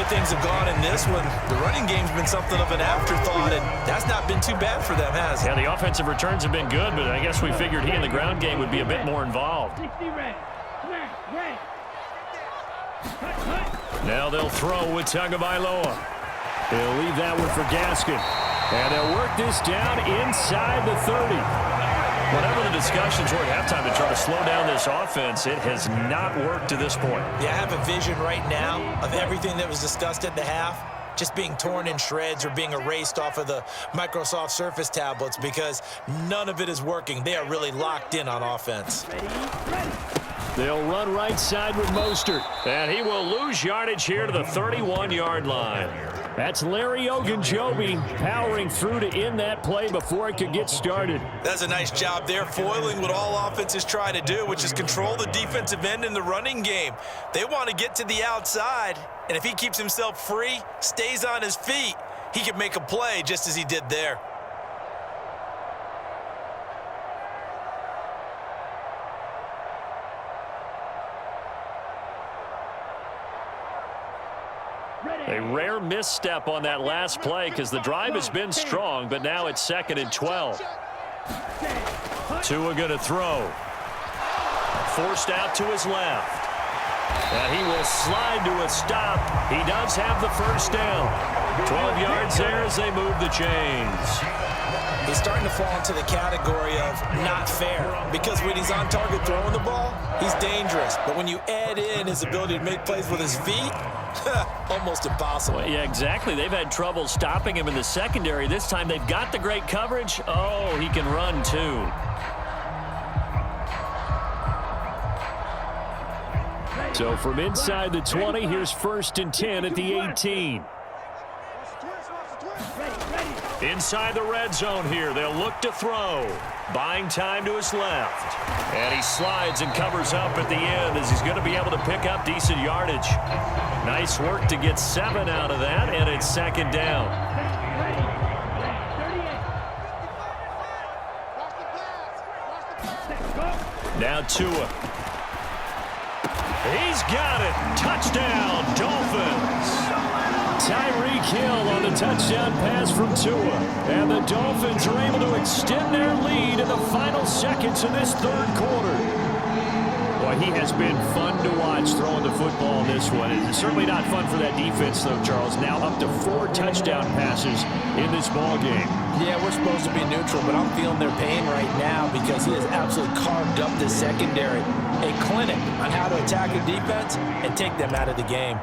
things have gone in this one, the running game's been something of an afterthought, and that's not been too bad for them, has it? Yeah, the offensive returns have been good, but I guess we figured he in the ground game would be a bit more involved. Now they'll throw with Tagovailoa. He'll leave that one for Gaskin. And they'll work this down inside the 30. Whatever the discussions were at halftime to try to slow down this offense, it has not worked to this point. Yeah, I have a vision right now of everything that was discussed at the half just being torn in shreds or being erased off of the Microsoft Surface tablets because none of it is working. They are really locked in on offense. They'll run right side with Mostert. And he will lose yardage here to the 31-yard line. That's Larry Ogunjobi powering through to end that play before it could get started. That's a nice job there, foiling what all offenses try to do, which is control the defensive end in the running game. They want to get to the outside, and if he keeps himself free, stays on his feet, he can make a play just as he did there. A rare misstep on that last play because the drive has been strong, but now it's 2nd and 12. Tua going to throw. Forced out to his left. And he will slide to a stop. He does have the first down. 12 yards there as they move the chains. He's starting to fall into the category of not fair because when he's on target throwing the ball, he's dangerous. But when you add in his ability to make plays with his feet, almost impossible. Well, yeah, exactly. They've had trouble stopping him in the secondary. This time they've got the great coverage. Oh, he can run too. So from inside the 20, here's 1st and 10 at the 18. Inside the red zone here, they'll look to throw. Buying time to his left. And he slides and covers up at the end as he's going to be able to pick up decent yardage. Nice work to get 7 out of that, and it's 2nd down. Now Tua. He's got it. Touchdown, Dolphins. Tyreek Hill on the touchdown pass from Tua. And the Dolphins are able to extend their lead in the final seconds of this 3rd quarter. Boy, he has been fun to watch throwing the football in this one. It's certainly not fun for that defense, though, Charles. Now up to 4 touchdown passes in this ball game. Yeah, we're supposed to be neutral, but I'm feeling their pain right now because he has absolutely carved up the secondary. A clinic on how to attack a defense and take them out of the game.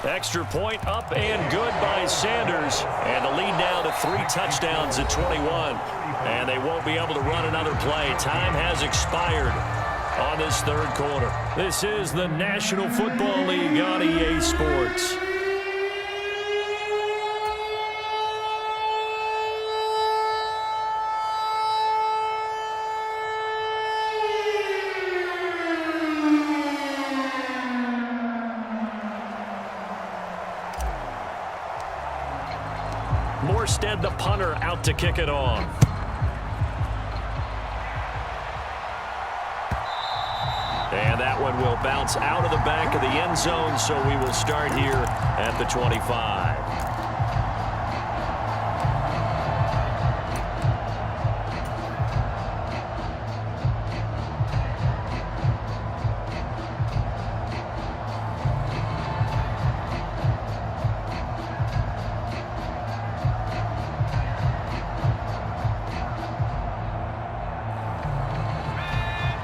Extra point up and good by Sanders. And the lead now to 3 touchdowns at 21. And they won't be able to run another play. Time has expired on this 3rd quarter. This is the National Football League on EA Sports. Morstead, the punter, out to kick it off. And that one will bounce out of the back of the end zone, so we will start here at the 25.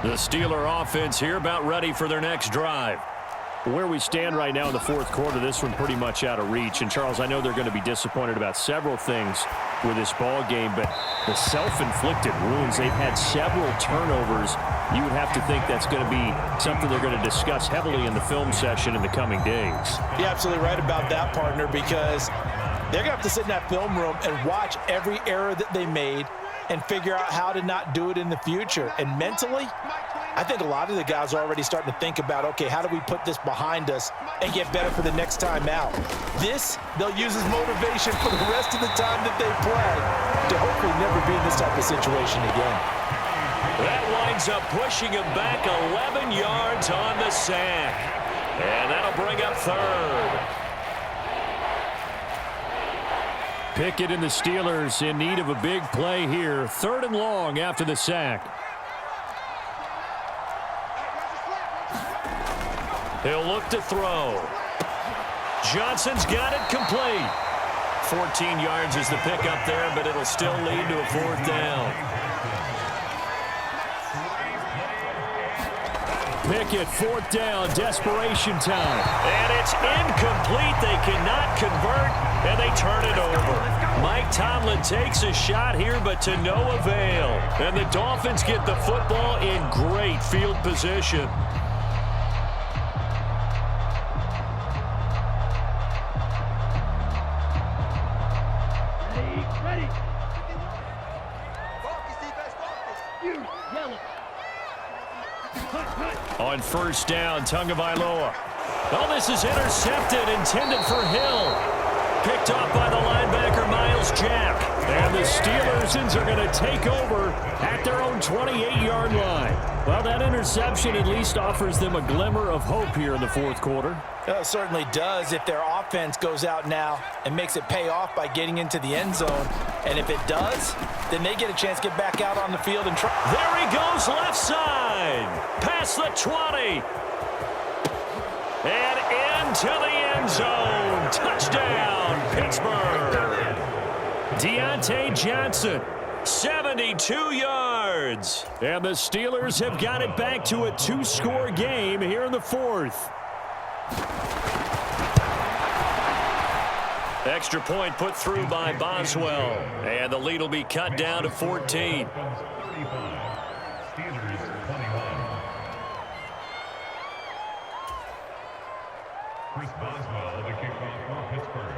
The Steeler offense here about ready for their next drive. Where we stand right now in the 4th quarter, this one pretty much out of reach. And, Charles, I know they're going to be disappointed about several things with this ball game, but the self-inflicted wounds, they've had several turnovers. You would have to think that's going to be something they're going to discuss heavily in the film session in the coming days. You're absolutely right about that, partner, because they're going to have to sit in that film room and watch every error that they made and figure out how to not do it in the future. And mentally, I think a lot of the guys are already starting to think about, okay, how do we put this behind us and get better for the next time out? This, they'll use as motivation for the rest of the time that they play to hopefully never be in this type of situation again. That winds ends up pushing him back 11 yards on the sack. And that'll bring up third. Pickett and the Steelers in need of a big play here. 3rd and long after the sack. He'll look to throw. Johnson's got it complete. 14 yards is the pickup there, but it'll still lead to a 4th down. Pickett, 4th down, desperation time. And it's incomplete. They cannot convert, and they turn it over. Mike Tomlin takes a shot here, but to no avail. And the Dolphins get the football in great field position. On 1st down, Tagovailoa. Oh, this is intercepted, intended for Hill. Picked off by the linebacker, Miles Jack. And the Steelers are going to take over at their own 28-yard line. Well, that interception at least offers them a glimmer of hope here in the 4th quarter. It certainly does if their offense goes out now and makes it pay off by getting into the end zone. And if it does, then they get a chance to get back out on the field and try. There he goes, left side. Past the 20. And into the end zone. Touchdown, Pittsburgh. Deontay Johnson, 72 yards. And the Steelers have got it back to a 2-score game here in the 4th. Extra point put through by Boswell. And the lead will be cut down to 14. Chris Boswell, the kickoff for Pittsburgh.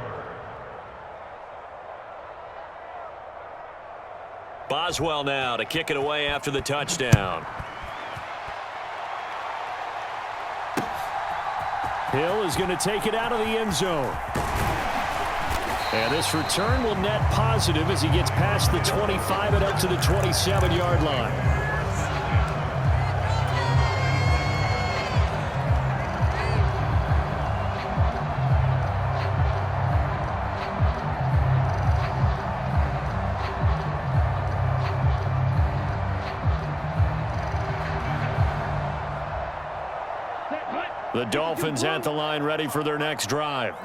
Boswell now to kick it away after the touchdown. Hill is going to take it out of the end zone. And this return will net positive as he gets past the 25 and up to the 27-yard line. The Dolphins at the line ready for their next drive.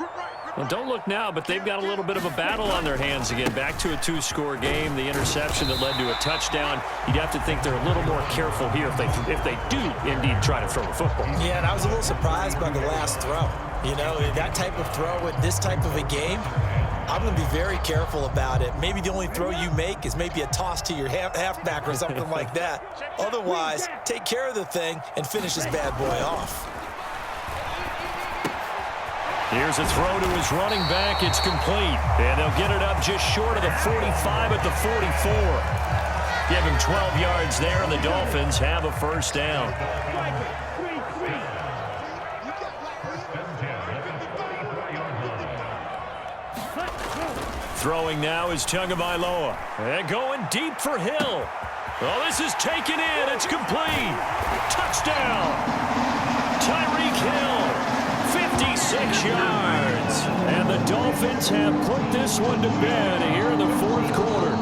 Well, don't look now, but they've got a little bit of a battle on their hands again. Back to a 2-score game. The interception that led to a touchdown. You'd have to think they're a little more careful here if they do indeed try to throw the football. Yeah, and I was a little surprised by the last throw. You know, that type of throw in this type of a game, I'm going to be very careful about it. Maybe the only throw you make is maybe a toss to your halfback or something like that. Otherwise, take care of the thing and finish this bad boy off. Here's a throw to his running back. It's complete. And they'll get it up just short of the 45 at the 44. Give him 12 yards there, and the Dolphins have a 1st down. Throwing now is Tagovailoa. And going deep for Hill. Oh, this is taken in. It's complete. Touchdown. Tyreek Hill. 56 yards. And the Dolphins have put this one to bed here in the 4th quarter.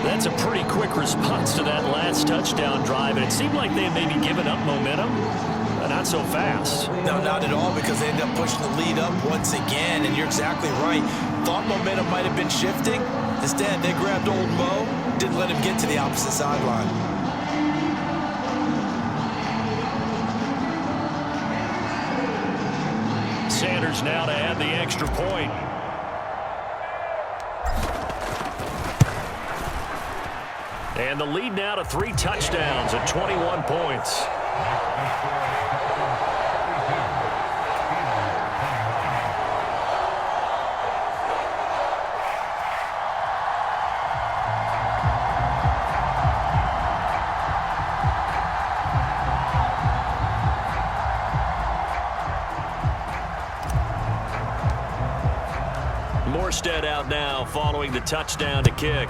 That's a pretty quick response to that last touchdown drive. And it seemed like they had maybe given up momentum, but not so fast. No, not at all, because they ended up pushing the lead up once again. And you're exactly right. Thought momentum might have been shifting. Instead, they grabbed old Mo, didn't let him get to the opposite sideline. Sanders now to add the extra point. And the lead now to 3 touchdowns at 21 points. Morstead out now following the touchdown to kick.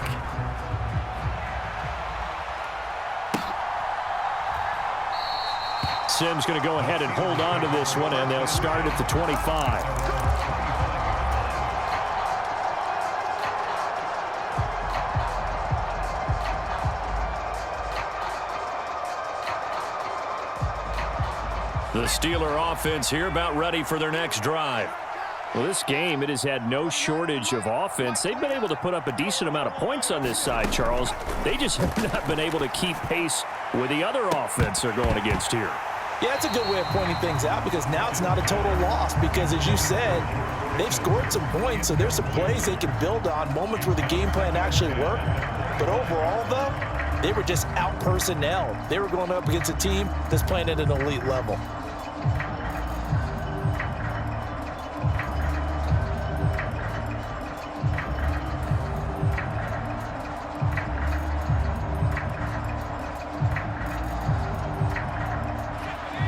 Simms going to go ahead and hold on to this one, and they'll start at the 25. The Steeler offense here about ready for their next drive. Well, this game, it has had no shortage of offense. They've been able to put up a decent amount of points on this side, Charles. They just have not been able to keep pace with the other offense they're going against here. Yeah, that's a good way of pointing things out because now it's not a total loss because, as you said, they've scored some points, so there's some plays they can build on, moments where the game plan actually worked. But overall, though, they were just out-personnel. They were going up against a team that's playing at an elite level.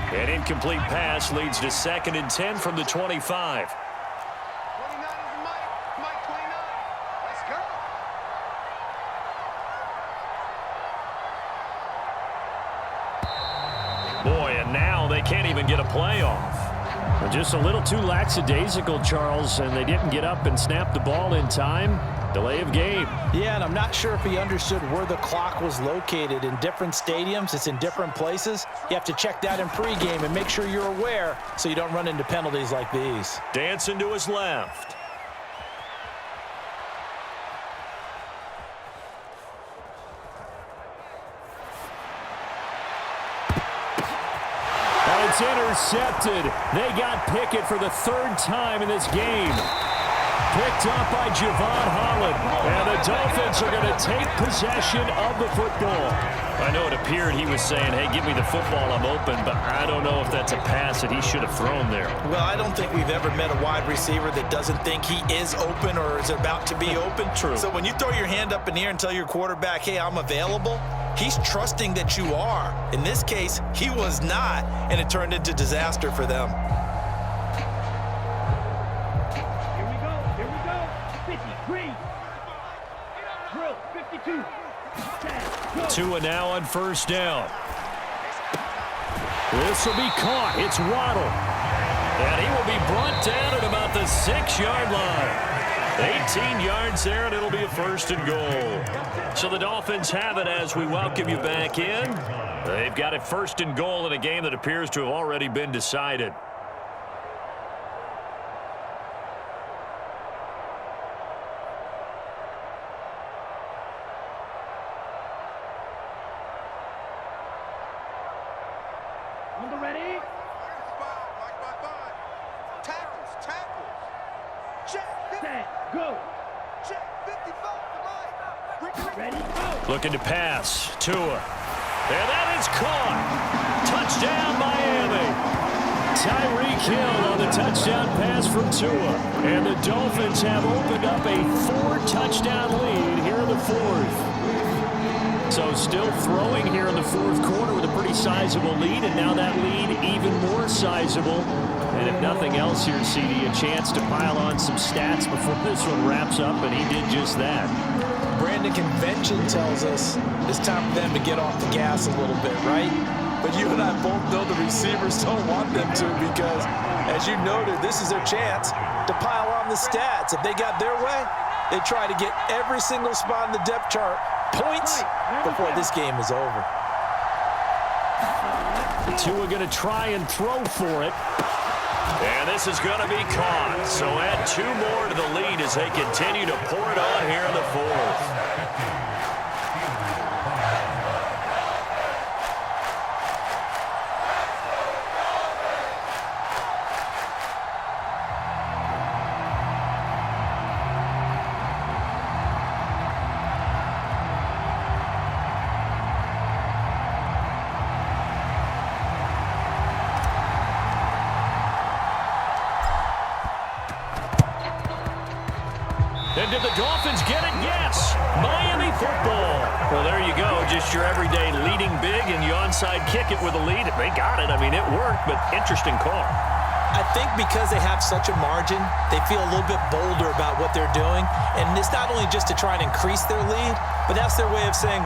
An incomplete pass leads to 2nd and 10 from the 25. Boy, and now they can't even get a play off. Well, just a little too lackadaisical, Charles, and they didn't get up and snap the ball in time. Delay of game. Yeah, and I'm not sure if he understood where the clock was located. In different stadiums, it's in different places. You have to check that in pregame and make sure you're aware so you don't run into penalties like these. Dancing to his left. And it's intercepted. They got Pickett for the 3rd time in this game. Picked up by Javon Holland. And the Dolphins are going to take possession of the football. I know it appeared he was saying, hey, give me the football, I'm open, but I don't know if that's a pass that he should have thrown there. Well, I don't think we've ever met a wide receiver that doesn't think he is open or is about to be open. True. So when you throw your hand up in the air and tell your quarterback, hey, I'm available, he's trusting that you are. In this case, he was not, and it turned into disaster for them. Tua now on 1st down. This will be caught. It's Waddle. And he will be brought down at about the 6-yard line. 18 yards there, and it'll be a 1st and goal. So the Dolphins have it as we welcome you back in. They've got it 1st and goal in a game that appears to have already been decided. Ready? Tackles. Check. Set. Go. Check. 55 to right. Ready? Go. Looking to pass. Tua. And that is caught. Touchdown, Miami. Tyreek Hill on the touchdown pass from Tua. And the Dolphins have opened up a 4-touchdown lead here in the 4th. So still throwing here in the 4th quarter with a pretty sizable lead, and now that lead even more sizable. And if nothing else here, CD, a chance to pile on some stats before this one wraps up, and he did just that. Brandon, convention tells us it's time for them to get off the gas a little bit, right? But you and I both know the receivers don't want them to because, as you noted, this is their chance to pile on the stats. If they got their way, they try to get every single spot in the depth chart points before this game is over. Tua going to try and throw for it. And this is going to be caught. So add 2 more to the lead as they continue to pour it on here in the 4th. And did the Dolphins get it? Yes. Miami football. Well, there you go. Just your everyday leading big, and you onside kick it with a lead. They got it. I mean, it worked, but interesting call. I think because they have such a margin, they feel a little bit bolder about what they're doing. And it's not only just to try and increase their lead, but that's their way of saying,